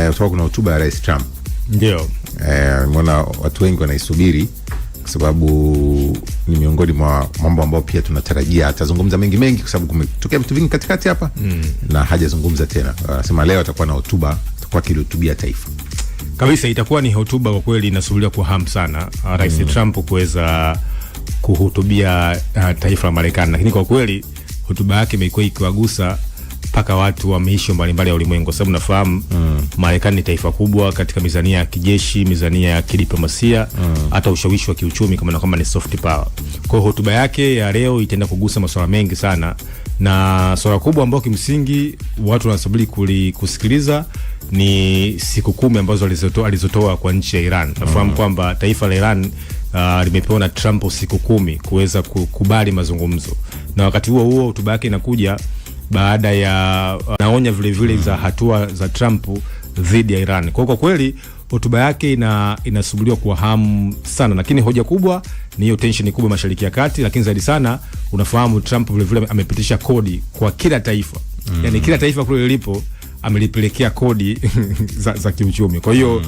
Kutoka kuna hotuba ya Rais Trump. Ndio. Mbona watu wengi wanaisubiri kwa sababu ni miongoni mwa mambo ambayo pia tunatarajia atazungumza mengi kwa sababu kumetokea vitu vingi katikati hapa na hajazungumza tena. Anasema leo atakuwa na hotuba, atakuwa akihutubia taifa. Kabisa itakuwa ni hotuba kwa kweli inasubiriwa kwa hamu sana Rais Trump kuweza kuhutubia taifa la Marekani, lakini kwa kweli hotuba yake imekuwa ikiwagusa paka watu wa miisho mbalimbali ya ulimwengu, sababu nafahamu Marekani ni taifa kubwa katika mizania ya kijeshi, mizania ya kidiplomasia, hata ushawishi wa kiuchumi kama ni soft power. Kwa hiyo hotuba yake ya leo itaenda kugusa masuala mengi sana, na swala kubwa ambalo kimsingi watu wanasubiri kusikiliza ni siku 10 ambazo alizotoa kwa nchi ya Iran. Nafahamu kwamba taifa la Iran limepewa na Trump siku 10 kuweza kukubali mazungumzo, na wakati huo hotuba yake inakuja baada ya naonya vile za hatua za Trump dhidi ya Iran. Kwa kweli hotuba yake inasubiriwa kwa hamu sana, lakini hoja kubwa ni hiyo tension kubwa Mashariki ya Kati, lakini zaidi sana unafahamu Trump vile amepitisha kodi kwa kila taifa. Yani kila taifa kule lilipo amelipelekea kodi za kiuchumi. Kwa hiyo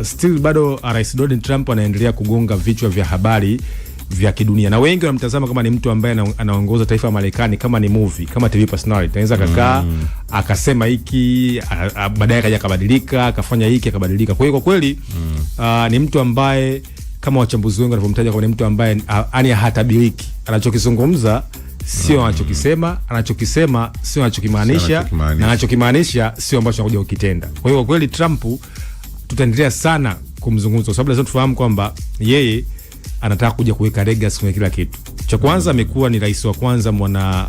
still bado Rais Donald Trump anaendelea kugonga vichwa vya habari vya kidunia, na wengi wanamtazama kama ni mtu ambaye anaongoza taifa la Marekani kama ni movie, kama TV personality. Anaweza kakaa akasema hiki baadaye akaja akabadilika, akafanya hiki akabadilika. Kwa hiyo kwa kweli ni mtu ambaye kama wachambuzi wengi wanapomtaja kama ni mtu ambaye ani hatabiriki. Anachokizungumza sio anachokisema, anachokisema sio anachokimaanisha, na anachokimaanisha sio ambacho anakuja kukitenda. Kwa hiyo kwa kweli Trump tutaendelea sana kumzungumza kwa sababu lazima tufahamu kwamba yeye anataka kuja kuweka legacy kwenye kila kitu. Cha kwanza amekuwa ni rais wa kwanza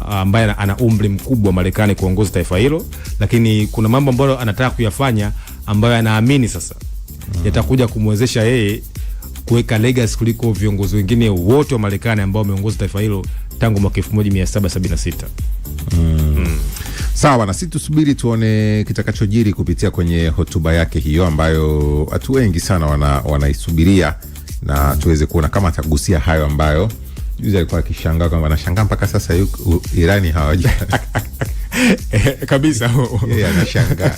ambaye ana umri mkubwa Marekani kuongoza taifa hilo, lakini kuna mambo ambayo anataka kuyafanya ambayo anaamini sasa yatakuja kumwezesha yeye kuweka legacy kuliko viongozi wengine wote wa Marekani ambao wameongoza taifa hilo tangu mwaka 1776. Sawa, na sisi tusubiri tuone kitakachojiri kupitia kwenye hotuba yake hiyo ambayo watu wengi sana wanaisubiria, na tuweze kuona kama atagusia hayo ambayo juzi alikuwa akishangaa kwamba anashangaa mpaka sasa Irani hawaji kabisa. Yeye anashangaa.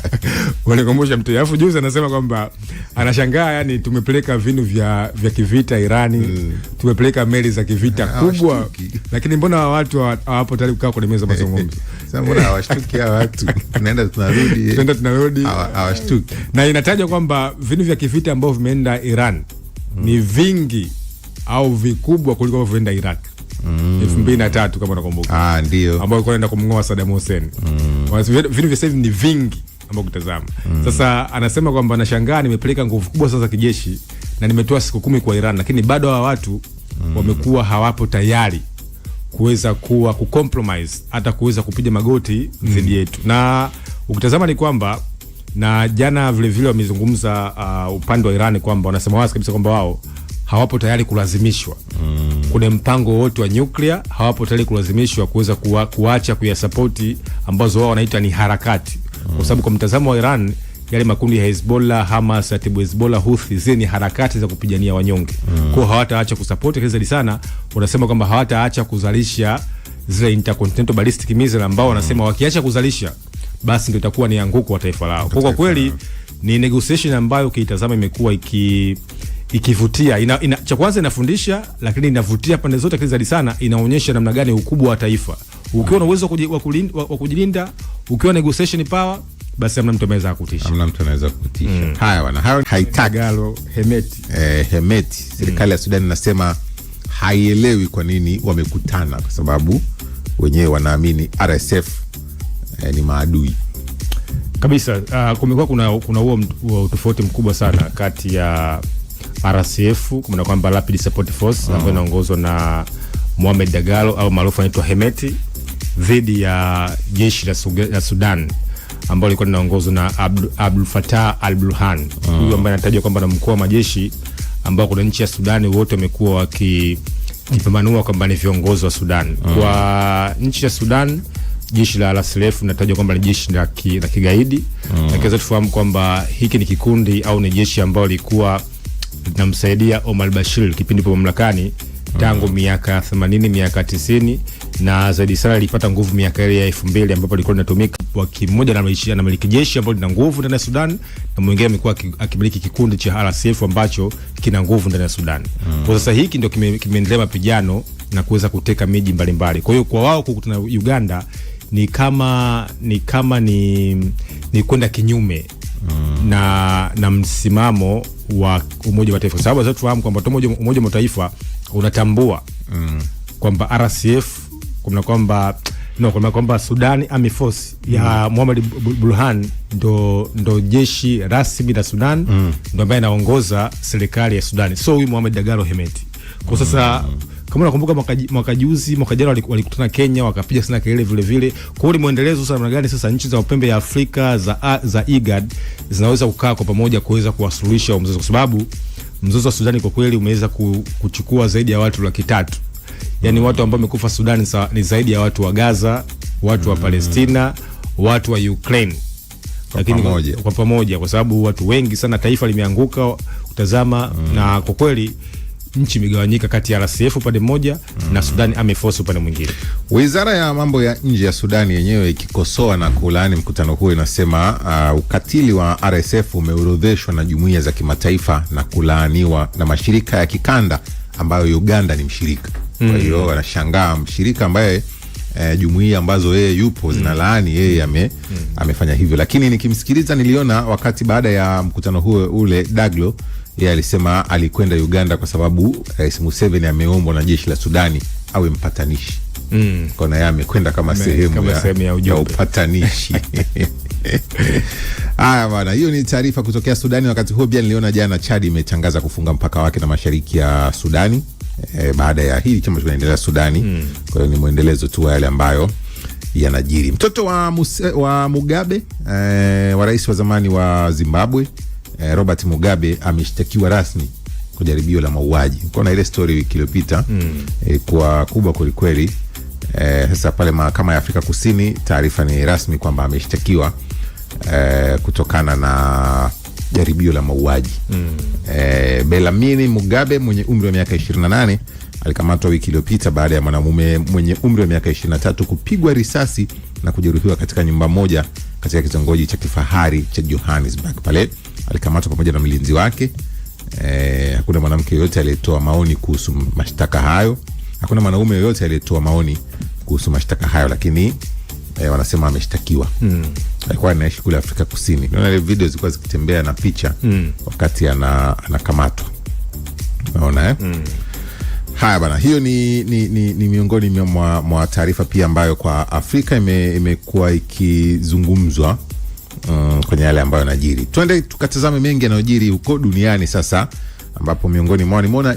Walikumbusha mtu alafu juzi anasema kwamba anashangaa, yani tumepeleka vinu vya kivita Irani, tumepeleka meli za kivita kubwa, lakini mbona watu hawapo tayari kukaa kwenye meza mazungumzo? Sasa mbona hawashtuki hawa watu? Tunaenda tunarudi hawashtuki. Na inatajwa kwamba vinu vya kivita ambavyo vimeenda Iran ni vingi au vikubwa kuliko vilivyoenda Iraq 2003 kama unakumbuka. Ndio. Ambao walikuwa wanaenda kumngoa Saddam Hussein. Vinu vya sasa ni vingi ambao kutazama. Sasa anasema kwamba anashangaa nimepeleka nguvu kubwa sasa kijeshi na nimetoa siku 10 kwa Iran, lakini bado hawa watu wamekuwa hawapo tayari kuweza kucompromise hata kuweza kupiga magoti dhidi yetu. Na ukitazama ni kwamba na jana vile wamezungumza upande wa Iran kwamba wanasema wazi kabisa kwamba wao hawapo tayari kulazimishwa kuna mpango wote wa nuclear, hawapo tayari kulazimishwa kuweza kuacha kuyasapoti ambazo wao wanaita ni harakati. Kwa sababu kwa mtazamo wa Iran yale makundi ya Hezbollah, Hamas, Atibu Hezbollah, Houthi zile ni harakati za kupigania wanyonge. Kwa hawataacha kusupport kile sana, wanasema kwamba hawataacha kuzalisha zile intercontinental ballistic missile ambao wanasema wakiacha kuzalisha basi ndio itakuwa ni anguko wa taifa lao. Kwa kweli ni negotiation ambayo ukitazama imekuwa ikivutia. Cha kwanza inafundisha, lakini inavutia pande zote kile sana, inaonyesha namna gani ukubwa wa taifa. Ukiwa na uwezo wa kujilinda, ukiwa negotiation power, basi hamna mtu anaweza kukutisha. Hamna mtu anaweza kukutisha. Haya bwana, hayo Haitagalo Hemeti. Hemeti. Serikali ya Sudan inasema haielewi kwa nini wamekutana, kwa sababu wenyewe wanaamini RSF ni maadui. Kabisa, kumekuwa kuna huo tofauti mkubwa sana kati ya RSF kuna kwamba Rapid Support Force ambayo inaongozwa na Mohamed Dagalo au maarufu anaitwa Hemeti, dhidi ya jeshi la Sudan ambalo lilikuwa linaongozwa na Abdul Fattah al-Burhan. Huyu ambaye anatajwa kwamba na mkuu wa majeshi ambao kuna nchi ya Sudan wote wamekuwa wakipambanua kwamba ni viongozi wa Sudan. Kwa nchi ya Sudan jeshi la RSF linatajwa kwamba ni jeshi la kigaidi. Na kiweza tufahamu kwamba hiki ni kikundi au ni jeshi ambalo lilikuwa linamsaidia Omar Bashir kipindi kwa mamlakani tangu miaka 80 miaka 90, na zaidi sana lilipata nguvu miaka ile ya 2000 ambapo lilikuwa linatumika mmoja anamiliki jeshi ambalo lina nguvu ndani ya Sudan na mwingine amekuwa akimiliki kikundi cha RSF ambacho kina nguvu ndani ya Sudan. Kwa sasa hiki ndio kimeendelea mapigano na kuweza kuteka miji mbalimbali. Kwa hiyo kwa wao kukutana Uganda ni kwenda kinyume na msimamo wa Umoja wa Mataifa, sababu zote tufahamu kwamba Umoja wa Mataifa unatambua kwamba RSF kwamba Sudan Army Force ya Mohamed Burhan ndo jeshi rasmi la Sudan, ndo ambaye anaongoza serikali ya Sudan, so huyu Mohamed Dagalo Hemeti. Kwa sasa kama unakumbuka mwaka jana walikutana Kenya, wakapiga sana kelele vile vile. Kwa hiyo ni muendelezo sana gani sasa nchi za upembe ya Afrika za IGAD zinaweza kukaa kwa pamoja kuweza kuwasuluhisha mzozo, kwa sababu mzozo wa Sudan kwa kweli umeweza kuchukua zaidi ya watu 300,000. Yani watu ambao wamekufa Sudan ni zaidi ya watu wa Gaza, watu wa Palestina, watu wa Ukraine. Lakini kwa pamoja, kwa sababu watu wengi sana, taifa limeanguka kutazama, na kwa kweli nchi imegawanyika kati ya RSF upande mmoja na Sudan Army Force upande mwingine. Wizara ya mambo ya nje ya Sudan yenyewe ikikosoa na kulaani mkutano huo inasema ukatili wa RSF umeorodheshwa na jumuiya za kimataifa na kulaaniwa na mashirika ya kikanda ambayo Uganda ni mshirika. Kwa hiyo wanashangaa mshirika ambaye jumuiya ambazo yeye yupo zinalaani yeye amefanya hivyo. Lakini nikimsikiliza niliona wakati baada ya mkutano huo ule Daglo yeye alisema alikwenda Uganda kwa sababu Rais Museveni ameombwa na jeshi la Sudani awe mpatanishi. Kwa na yeye amekwenda kama sehemu ya upatanishi. Haya bwana, hiyo ni taarifa kutokea Sudani. Wakati huo pia niliona jana Chad imetangaza kufunga mpaka wake na mashariki ya Sudani baada ya hili chama kinaendelea Sudani. Kwa hiyo ni muendelezo tu wa yale ambayo yanajiri. Mtoto wa Mugabe, wa rais wa zamani wa Zimbabwe, Robert Mugabe ameshtakiwa rasmi kwa jaribio la mauaji. Kuna ile story wiki iliyopita kwa kubwa kweli. Sasa pale mahakama ya Afrika Kusini taarifa ni rasmi kwamba ameshtakiwa kutokana na jaribio la mauaji. Belamini Mugabe mwenye umri wa miaka 28 alikamatwa wiki iliyopita baada ya mwanamume mwenye umri wa miaka 23 kupigwa risasi na kujeruhiwa katika nyumba moja katika kitongoji cha kifahari cha Johannesburg. Pale alikamatwa pamoja na mlinzi wake. Hakuna mwanamke yoyote aliyetoa maoni kuhusu mashtaka hayo. Hakuna mwanaume yoyote aliyetoa maoni kuhusu mashtaka hayo, lakini wanasema ameshtakiwa. Alikuwa anaishi kule Afrika Kusini. Naona ile video zilikuwa zikitembea na picha wakati anakamatwa. Unaona Haya bana, hiyo ni miongoni mwa taarifa pia ambayo kwa Afrika imekuwa ikizungumzwa kwenye yale ambayo yanajiri. Twende tukatazame mengi yanayojiri huko duniani sasa, ambapo miongoni mwao nimeona